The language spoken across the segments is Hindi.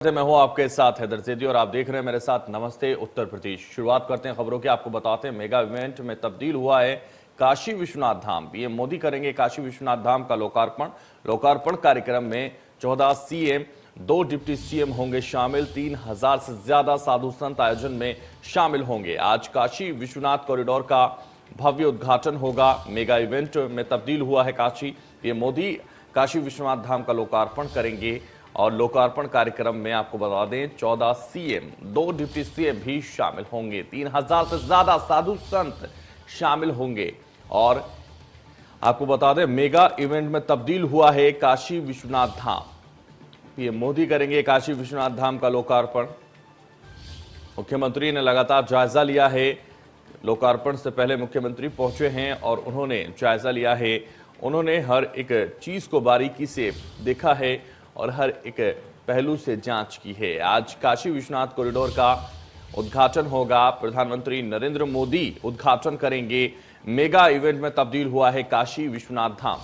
मैं हूं आपके साथ हैदर जैदी और आप देख रहे हैं मेरे साथ नमस्ते उत्तर प्रदेश। शुरुआत करते हैं खबरों की। आपको बताते हैं मेगा इवेंट में तब्दील हुआ है काशी विश्वनाथ धाम। पीएम मोदी करेंगे काशी विश्वनाथ धाम का लोकार्पण कार्यक्रम में 14 सीएम, 2 डिप्टी सीएम होंगे शामिल। 3000 से ज्यादा साधु संत आयोजन में शामिल होंगे। आज काशी विश्वनाथ कॉरिडोर का भव्य उद्घाटन होगा। मेगा इवेंट में तब्दील हुआ है काशी। पीएम मोदी काशी विश्वनाथ धाम का लोकार्पण करेंगे और लोकार्पण कार्यक्रम में आपको बता दें 14 सीएम, 2 डिप्टी सीएम भी शामिल होंगे। 3000 से ज्यादा साधु संत शामिल होंगे। और आपको बता दें मेगा इवेंट में तब्दील हुआ है काशी विश्वनाथ धाम। पीएम मोदी करेंगे काशी विश्वनाथ धाम का लोकार्पण। मुख्यमंत्री ने लगातार जायजा लिया है। लोकार्पण से पहले मुख्यमंत्री पहुंचे हैं और उन्होंने जायजा लिया है। उन्होंने हर एक चीज को बारीकी से देखा है और हर एक पहलू से जांच की है। आज काशी विश्वनाथ कॉरिडोर का उद्घाटन होगा। प्रधानमंत्री नरेंद्र मोदी उद्घाटन करेंगे। मेगा इवेंट में तब्दील हुआ है काशी विश्वनाथ धाम।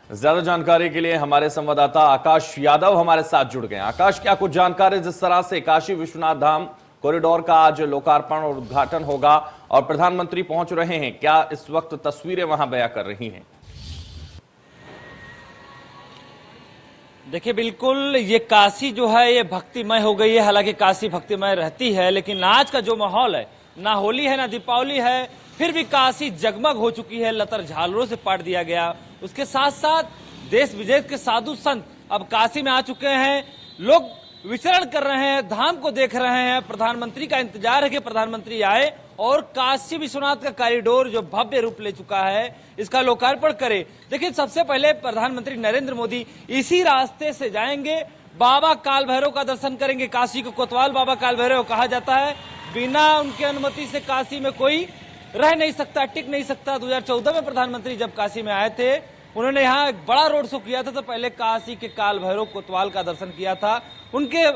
ज्यादा जानकारी के लिए हमारे संवाददाता आकाश यादव हमारे साथ जुड़ गए। आकाश, क्या कुछ जानकारी जिस तरह से काशी विश्वनाथ धाम कॉरिडोर का आज लोकार्पण और उद्घाटन होगा और प्रधानमंत्री पहुंच रहे हैं, क्या इस वक्त तस्वीरें वहां बयां कर रही हैं? देखिए, बिल्कुल ये काशी जो है ये भक्तिमय हो गई है। हालांकि काशी भक्तिमय रहती है, लेकिन आज का जो माहौल है, ना होली है ना दीपावली है, फिर भी काशी जगमग हो चुकी है। लतर झालरों से पाट दिया गया। उसके साथ साथ देश विदेश के साधु संत अब काशी में आ चुके हैं। लोग विचरण कर रहे हैं, धाम को देख रहे हैं। प्रधानमंत्री का इंतजार है कि प्रधानमंत्री आए और काशी विश्वनाथ का कॉरिडोर जो भव्य रूप ले चुका है इसका लोकार्पण करे। देखिए, सबसे पहले प्रधानमंत्री नरेंद्र मोदी इसी रास्ते से जाएंगे, बाबा काल भैरव का दर्शन करेंगे। काशी को कोतवाल बाबा काल भैरव कहा जाता है। बिना उनकी अनुमति से काशी में कोई रह नहीं सकता, टिक नहीं सकता। 2014 में प्रधानमंत्री जब काशी में आए थे, उन्होंने यहाँ एक बड़ा रोड शो किया था। तो पहले काशी के काल भैरव कोतवाल का दर्शन किया था, उनके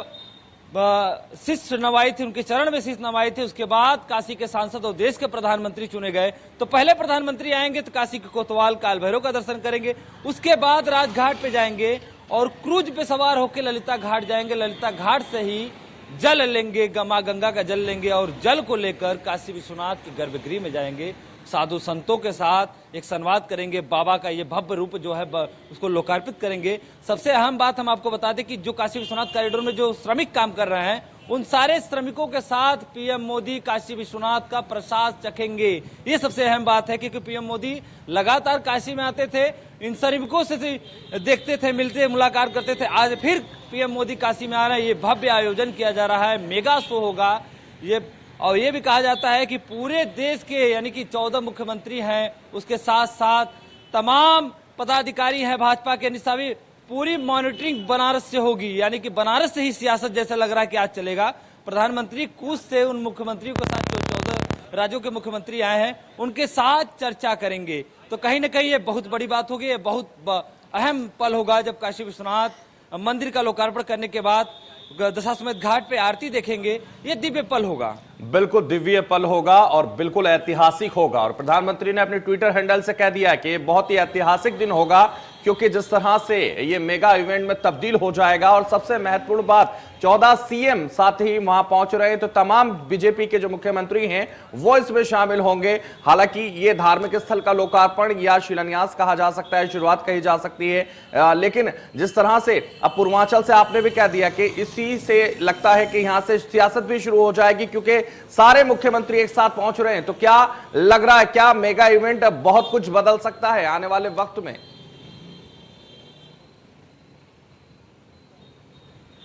शीश नवाई थी, उनके चरण में शीश नवाई थी। उसके बाद काशी के सांसद और देश के प्रधानमंत्री चुने गए। तो पहले प्रधानमंत्री आएंगे तो काशी के कोतवाल काल भैरव का दर्शन करेंगे। उसके बाद राजघाट पे जाएंगे और क्रूज पे सवार होकर ललिता घाट जाएंगे। ललिता घाट से ही जल लेंगे, गंगा का जल लेंगे और जल को लेकर काशी विश्वनाथ के गर्भगृह में जाएंगे। साधु संतों के साथ एक संवाद करेंगे। बाबा का ये भव्य रूप जो है उसको लोकार्पित करेंगे। सबसे अहम बात हम आपको बता दें कि जो काशी विश्वनाथ कॉरिडोर में जो श्रमिक काम कर रहे हैं, उन सारे श्रमिकों के साथ पीएम मोदी काशी विश्वनाथ का प्रसाद चखेंगे। ये सबसे अहम बात है, क्योंकि पीएम मोदी लगातार काशी में आते थे, इन श्रमिकों से देखते थे, मिलते, मुलाकात करते थे। आज फिर पीएम मोदी काशी में आ रहे हैं। ये भव्य आयोजन किया जा रहा है, मेगा शो होगा ये। और ये भी कहा जाता है कि पूरे देश के यानी कि 14 मुख्यमंत्री हैं, उसके साथ साथ तमाम पदाधिकारी हैं भाजपा के, सभी पूरी मॉनिटरिंग बनारस से होगी। यानी कि बनारस से ही सियासत जैसा लग रहा है कि आज चलेगा। प्रधानमंत्री कूच से उन मुख्यमंत्रियों के साथ जो 14 राज्यों के मुख्यमंत्री आए हैं उनके साथ चर्चा करेंगे। तो कहीं ना कहीं ये बहुत बड़ी बात होगी, ये बहुत अहम पल होगा जब काशी विश्वनाथ मंदिर का लोकार्पण करने के बाद दशाश्वमेध घाट पे आरती देखेंगे। ये दिव्य पल होगा, बिल्कुल दिव्य पल होगा और बिल्कुल ऐतिहासिक होगा। और प्रधानमंत्री ने अपने ट्विटर हैंडल से कह दिया कि ये बहुत ही ऐतिहासिक दिन होगा, क्योंकि जिस तरह से ये मेगा इवेंट में तब्दील हो जाएगा। और सबसे महत्वपूर्ण बात, 14 सीएम साथ ही वहां पहुंच रहे हैं, तो तमाम बीजेपी के जो मुख्यमंत्री हैं वो इसमें शामिल होंगे। हालांकि ये धार्मिक स्थल का लोकार्पण या शिलान्यास कहा जा सकता है, शुरुआत कही जा सकती है, लेकिन जिस तरह से अब पूर्वांचल से आपने भी कह दिया कि इसी से लगता है कि यहां से सियासत भी शुरू हो जाएगी, क्योंकि सारे मुख्यमंत्री एक साथ पहुंच रहे हैं। तो क्या लग रहा है, क्या मेगा इवेंट बहुत कुछ बदल सकता है आने वाले वक्त में?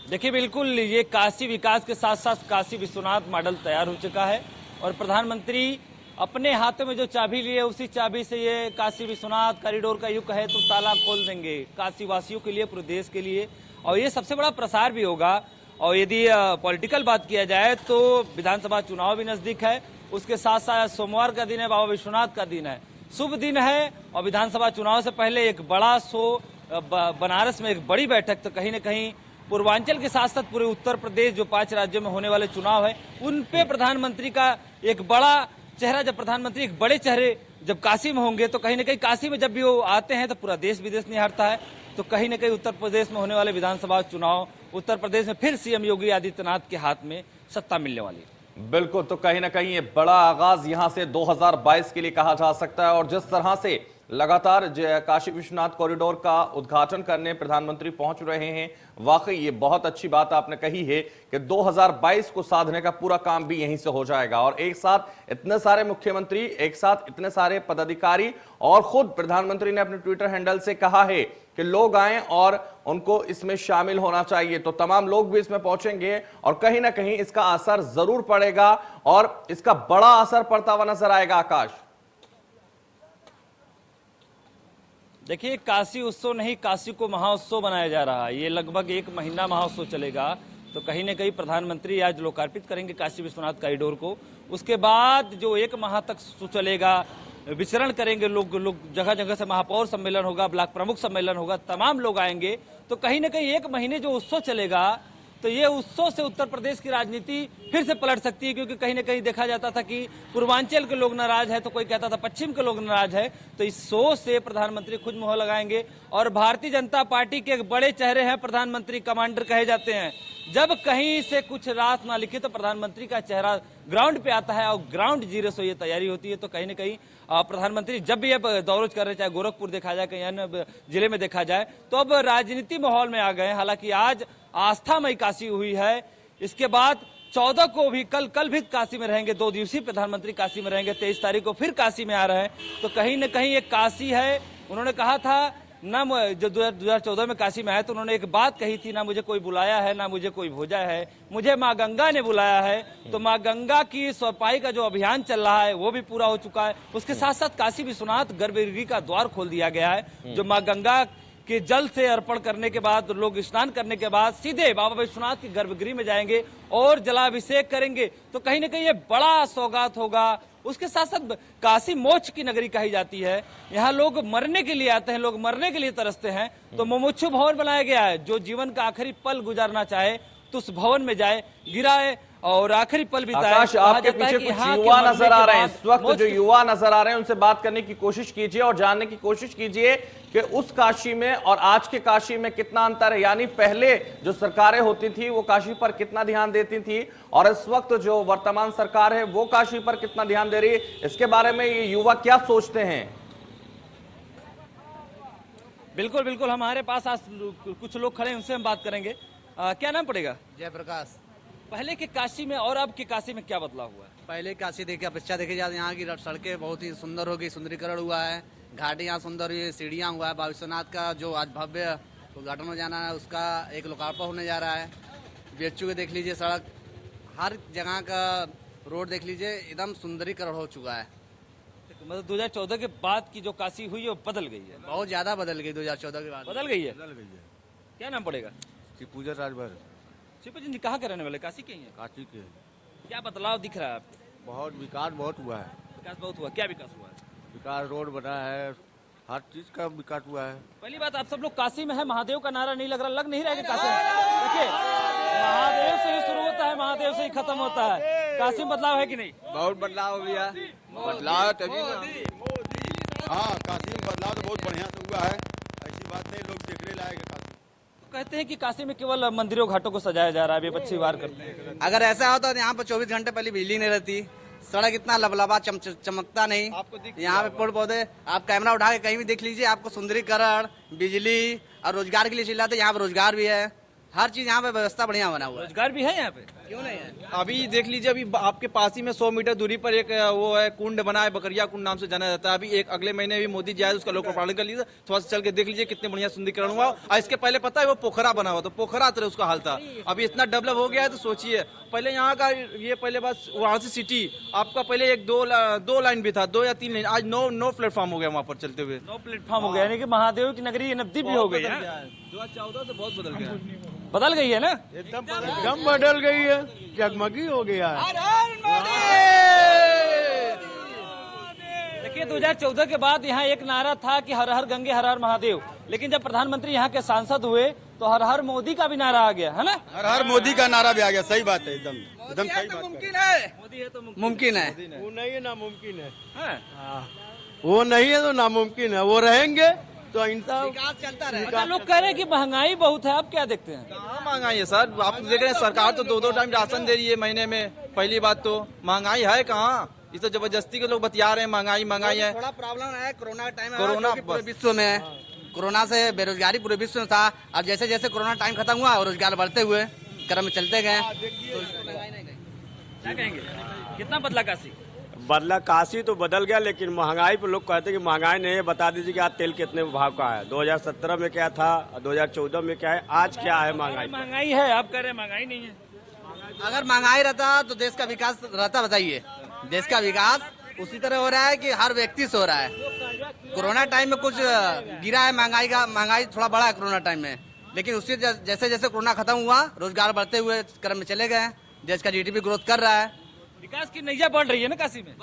देखिए, बिल्कुल ये काशी विकास के साथ साथ काशी विश्वनाथ मॉडल तैयार हो चुका है और प्रधानमंत्री अपने हाथों में जो चाबी लिए उसी चाबी से ये काशी विश्वनाथ कॉरिडोर का युग है तो ताला खोल देंगे काशी वासियों के लिए, पूरे देश के लिए। और ये सबसे बड़ा प्रसार भी होगा। और यदि पॉलिटिकल बात किया जाए तो विधानसभा चुनाव भी नजदीक है, उसके साथ साथ सोमवार का दिन है, बाबा विश्वनाथ का दिन है, शुभ दिन है। और विधानसभा चुनाव से पहले एक बड़ा शो बनारस में, एक बड़ी बैठक। तो कहीं ना कहीं पूर्वांचल के साथ साथ पूरे उत्तर प्रदेश जो 5 राज्यों में होने वाले चुनाव है, उन पे प्रधानमंत्री का एक बड़ा चेहरा, जब प्रधानमंत्री एक बड़े चेहरे जब काशी में होंगे तो कहीं ना कहीं काशी में जब भी वो आते हैं तो पूरा देश विदेश नहीं हटता है। तो कहीं ना कहीं उत्तर प्रदेश में होने वाले विधानसभा चुनाव, उत्तर प्रदेश में फिर सीएम योगी आदित्यनाथ के हाथ में सत्ता मिलने वाली है। बिल्कुल, तो कहीं ना कहीं ये बड़ा आगाज यहां से 2022 के लिए कहा जा सकता है। और जिस तरह से लगातार काशी विश्वनाथ कॉरिडोर का उद्घाटन करने प्रधानमंत्री पहुंच रहे हैं, वाकई ये बहुत अच्छी बात आपने कही है कि 2022 को साधने का पूरा काम भी यहीं से हो जाएगा। और एक साथ इतने सारे मुख्यमंत्री, एक साथ इतने सारे पदाधिकारी, और खुद प्रधानमंत्री ने अपने ट्विटर हैंडल से कहा है कि लोग आए और उनको इसमें शामिल होना चाहिए। तो तमाम लोग भी इसमें पहुंचेंगे और कहीं ना कहीं इसका असर जरूर पड़ेगा और इसका बड़ा असर पड़ता हुआ नजर आएगा। आकाश, देखिए, काशी उत्सव नहीं, काशी को महाउत्सव बनाया जा रहा है। ये लगभग 1 महीना महाउत्सव चलेगा। तो कहीं ना कहीं प्रधानमंत्री आज लोकार्पित करेंगे काशी विश्वनाथ कॉरिडोर को। उसके बाद जो 1 माह तक चलेगा, विचरण करेंगे लोग, जगह जगह से महापौर सम्मेलन होगा, ब्लॉक प्रमुख सम्मेलन होगा, तमाम लोग आएंगे। तो कहीं ना कहीं 1 महीने जो उत्सव चलेगा, तो ये उत्सव से उत्तर प्रदेश की राजनीति फिर से पलट सकती है। क्योंकि कहीं ना कहीं देखा जाता था कि पूर्वांचल के लोग नाराज है, तो कोई कहता था पश्चिम के लोग नाराज है। तो इस शो से प्रधानमंत्री खुद मुहर लगाएंगे। और भारतीय जनता पार्टी के एक बड़े चेहरे हैं प्रधानमंत्री, कमांडर कहे जाते हैं। जब कहीं से कुछ रात ना लिखे तो प्रधानमंत्री का चेहरा ग्राउंड पे आता है और ग्राउंड जीरो से ये तैयारी होती है। तो कहीं ना कहीं प्रधानमंत्री जब भी अब दौरोज कर रहे, चाहे गोरखपुर देखा जाए, कहीं अन्य जिले में देखा जाए, तो अब राजनीति माहौल में आ गए। हालांकि आज आस्थामयी काशी हुई है। इसके बाद 14 को भी कल भी काशी में रहेंगे, 2 दिवसीय प्रधानमंत्री काशी में रहेंगे। 23 तारीख को फिर काशी में आ रहे हैं। तो कहीं ना कहीं एक काशी है। उन्होंने कहा था ना, जो 2014 में काशी में आए तो उन्होंने एक बात कही थी, ना मुझे कोई बुलाया है, ना मुझे कोई भेजा है, मुझे माँ गंगा ने बुलाया है। तो माँ गंगा की सफाई का जो अभियान चल रहा है वो भी पूरा हो चुका है। उसके साथ साथ काशी विश्वनाथ गर्भगृह का द्वार खोल दिया गया है, जो माँ गंगा के जल से अर्पण करने के बाद, लोग स्नान करने के बाद सीधे बाबा विश्वनाथ के गर्भगृह में जाएंगे और जलाभिषेक करेंगे। तो कहीं ना कहीं ये बड़ा सौगात होगा। उसके साथ साथ काशी मोक्ष की नगरी कही जाती है। यहाँ लोग मरने के लिए आते हैं, लोग मरने के लिए तरसते हैं। तो मुमुक्षु भवन बनाया गया है। जो जीवन का आखिरी पल गुजारना चाहे तो उस भवन में जाए, गिराए और आखिरी पल बिताए। आकाश, आपके पीछे कुछ युवा नजर आ रहे हैं इस वक्त, जो युवा नजर आ रहे हैं उनसे बात करने की कोशिश कीजिए और जानने की कोशिश कीजिए कि उस काशी में और आज के काशी में कितना अंतर है। यानी पहले जो सरकारें होती थी वो काशी पर कितना ध्यान देती थी और इस वक्त जो वर्तमान सरकार है वो काशी पर कितना ध्यान दे रही है। इसके बारे में ये युवा क्या सोचते हैं? बिल्कुल बिल्कुल, हमारे पास आज कुछ लोग खड़े हैं, उनसे हम बात करेंगे। क्या नाम पड़ेगा? जयप्रकाश। पहले के काशी में और अब के काशी में क्या बदलाव हुआ है? पहले काशी देखी अपेक्षा देखी जाए, यहाँ की सड़कें बहुत ही सुंदर हो गई, सुंदरीकरण हुआ है, घाटियाँ सुंदर हुई, सीढ़ियाँ हुआ है। बाबा विश्वनाथ का जो आज भव्य उद्घाटन हो जाना है उसका एक लोकार्पण होने जा रहा है। बीएचयू के देख लीजिए, सड़क, हर जगह का रोड देख लीजिए, एकदम सुंदरीकरण हो चुका है। मतलब 2014 के बाद की जो काशी हुई है वो बदल गई है, बहुत ज्यादा बदल गई 2014 के बाद। बदल गई है। क्या नाम पड़ेगा? पूजा राजभर। शिवजी जी कहाँ के रहने वाले? काशी के ही हैं? काशी के। क्या बदलाव दिख रहा है आपको? बहुत विकास बहुत हुआ है। विकास बहुत हुआ। क्या विकास हुआ है? विकास, रोड बना है, हर चीज का विकास हुआ है। पहली बात, आप सब लोग काशी में है, महादेव का नारा नहीं लग रहा, लग नहीं रहा है कि काशी में? देखिए, महादेव से ही शुरू होता है, महादेव से ही खत्म होता है। काशी में बदलाव है कि नहीं? बहुत बदलाव भैया, बदलाव तभी ना। हाँ, काशी में बदलाव तो बहुत बढ़िया से हुआ है, ऐसी बात नहीं, लोग देखने लायक है काशी। कहते हैं कि काशी में केवल मंदिरों घाटों को सजाया जा रहा है, अभी अच्छी बार करते हैं। अगर ऐसा होता तो यहाँ पर 24 घंटे पहले बिजली नहीं रहती, सड़क इतना लबलबा चमकता नहीं। यहाँ पे पेड़ पौधे, आप कैमरा उठा के कहीं भी देख लीजिए, आपको सुंदरीकरण, बिजली और रोजगार के लिए चिल्लाते, यहाँ पे रोजगार भी है, हर चीज यहाँ पे व्यवस्था बढ़िया बना हुआ है। रोजगार भी है यहाँ पे, क्यों नहीं है? अभी देख लीजिए, अभी आपके पास ही में 100 मीटर दूरी पर एक वो है कुंड बना है, बकरिया कुंड नाम से जाना जाता है। अभी एक अगले महीने भी मोदी जी आए, उसका लोकार्पण कर लीजिए, थोड़ा सा चल के देख लीजिए कितने बढ़िया सुंदरीकरण हुआ। और इसके पहले पता है वो पोखरा बना हुआ, तो पोखरा तरह उसका हाल था। अभी इतना डेवलप हो गया है, तो सोचिए पहले यहाँ का ये पहले बस वहाँ से सिटी आपका पहले एक दो लाइन भी था, 2 या 3 लाइन, आज 9 प्लेटफॉर्म हो गया वहाँ पर चलते हुए। 9 प्लेटफॉर्म हो गया, यानी कि महादेव की नगरी नब्दी भी हो गई है। 2014 से बहुत बदल गया, बदल गई है ना? एकदम बदल गई है, जगमगी हो गया है। देखिए, 2014 के बाद यहाँ एक नारा था कि हर हर गंगे हर हर महादेव, लेकिन जब प्रधानमंत्री यहाँ के सांसद हुए तो हर हर मोदी का भी नारा आ गया है ना? हर हर मोदी का नारा भी आ गया, सही बात है, एकदम सही बात है। मुमकिन है, मोदी है तो मुमकिन है। वो नहीं है ना, मुमकिन है। हाँ। वो नहीं है तो नामुमकिन है, वो रहेंगे तो इंसान विकास चलता रहे। अच्छा, लोग कह रहे हैं कि महंगाई बहुत है, आप क्या देखते हैं? कहाँ महंगाई है सर? आप देख रहे हैं सरकार तो 2-2 टाइम राशन दे रही है महीने में। पहली बात तो महंगाई है कहाँ? इस तो जबरदस्ती के लोग बतिया रहे हैं महंगाई महंगाई है। थोड़ा प्रॉब्लम है, कोरोना का टाइम है, कोरोना जो कि पूरे बस। विश्व में है। कोरोना से बेरोजगारी पूरे विश्व में था। अब जैसे जैसे कोरोना टाइम खत्म हुआ और रोजगार बढ़ते हुए क्रम में चलते गए, तो महंगाई नहीं गई। क्या कहेंगे, कितना बदला काशी? बदला काशी तो बदल गया, लेकिन महंगाई पर लोग कहते हैं कि महंगाई नहीं है। बता दीजिए कि आज तेल कितने भाव का है, 2017 में क्या था, 2014 में क्या है, आज क्या है महंगाई? महंगाई है, आप कह रहे हैं महंगाई नहीं है। अगर महंगाई रहता तो देश का विकास रहता, बताइए। देश का विकास उसी तरह हो रहा है कि हर व्यक्ति से हो रहा है। कोरोना टाइम में कुछ गिरा है महंगाई थोड़ा बढ़ा है कोरोना टाइम में, लेकिन उससे जैसे जैसे कोरोना खत्म हुआ रोजगार बढ़ते हुए क्रम में चले गए। देश का जीडीपी ग्रोथ कर रहा है, विकास की नैया बढ़ रही है ना काशी में?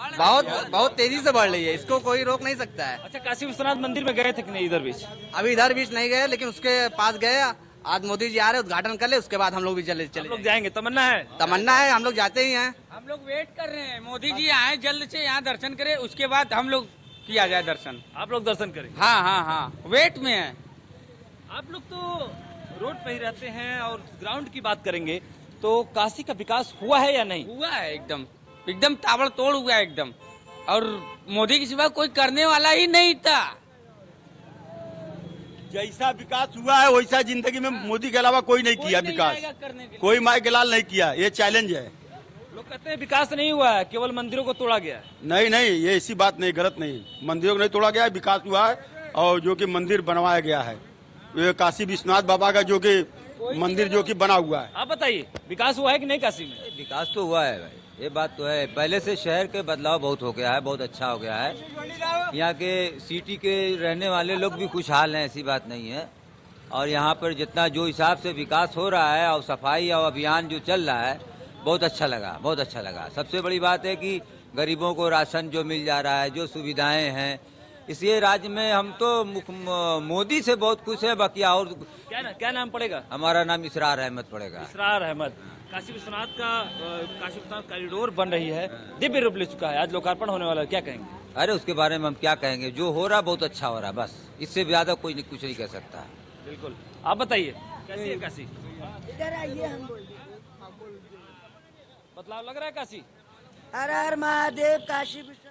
बहुत तेजी से बढ़ रही है, इसको कोई रोक नहीं सकता है। अच्छा, काशी विश्वनाथ मंदिर में गए थे कि नहीं इधर बीच? अभी इधर बीच नहीं गए, लेकिन उसके पास गए। आज मोदी जी आ रहे, उद्घाटन कर ले, उसके बाद हम लोग भी चले हम लोग जाएंगे, तमन्ना है? तमन्ना है, हम लोग जाते ही हैं। हम लोग वेट कर रहे हैं, मोदी जी आए जल्द से यहाँ दर्शन करें, उसके बाद हम लोग किया जाए दर्शन। आप लोग दर्शन करें? हाँ हाँ हाँ, वेट में है। आप लोग तो रोड पे ही रहते हैं और ग्राउंड की बात करेंगे तो काशी का विकास हुआ है या नहीं? हुआ है, एकदम एकदम ताबड़तोड़ हुआ है एकदम। और मोदी के सिवा कोई करने वाला ही नहीं था। जैसा विकास हुआ है वैसा जिंदगी में मोदी के अलावा कोई नहीं किया विकास। करने के लिए। कोई माई के लाल नहीं किया, ये चैलेंज है। लोग कहते हैं विकास नहीं हुआ है, केवल मंदिरों को तोड़ा गया है। नहीं नहीं, ये ऐसी बात नहीं, गलत नहीं। मंदिरों को नहीं तोड़ा गया है, विकास हुआ है। और जो कि मंदिर बनवाया गया है, ये काशी विश्वनाथ बाबा का जो कि मंदिर जो कि बना हुआ है। आप बताइए, विकास हुआ है कि नहीं काशी में? विकास तो हुआ है भाई, ये बात तो है। पहले से शहर के बदलाव बहुत हो गया है, बहुत अच्छा हो गया है। यहाँ के सिटी के रहने वाले लोग भी खुशहाल हैं, ऐसी बात नहीं है। और यहाँ पर जितना जो हिसाब से विकास हो रहा है और सफाई और अभियान जो चल रहा है, बहुत अच्छा लगा, बहुत अच्छा लगा। सबसे बड़ी बात है कि गरीबों को राशन जो मिल जा रहा है, जो सुविधाएं हैं, इसलिए राज्य में हम तो मोदी से बहुत खुश हैं। बाकी और क्या नाम पड़ेगा? हमारा नाम इसरार अहमद पड़ेगा। इसरार अहमद। काशी विश्वनाथ कॉरिडोर बन रही है, दिव्य रूप ले चुका है, आज लोकार्पण होने वाला है, क्या कहेंगे? अरे उसके बारे में हम क्या कहेंगे, जो हो रहा बहुत अच्छा हो रहा, बस इससे ज्यादा कोई कुछ नहीं कह सकता। बिल्कुल। आप बताइए, कैसी है काशी? इधर आइए, हम बदलाव लग रहा है काशी? हर हर महादेव, काशी विश्वनाथ।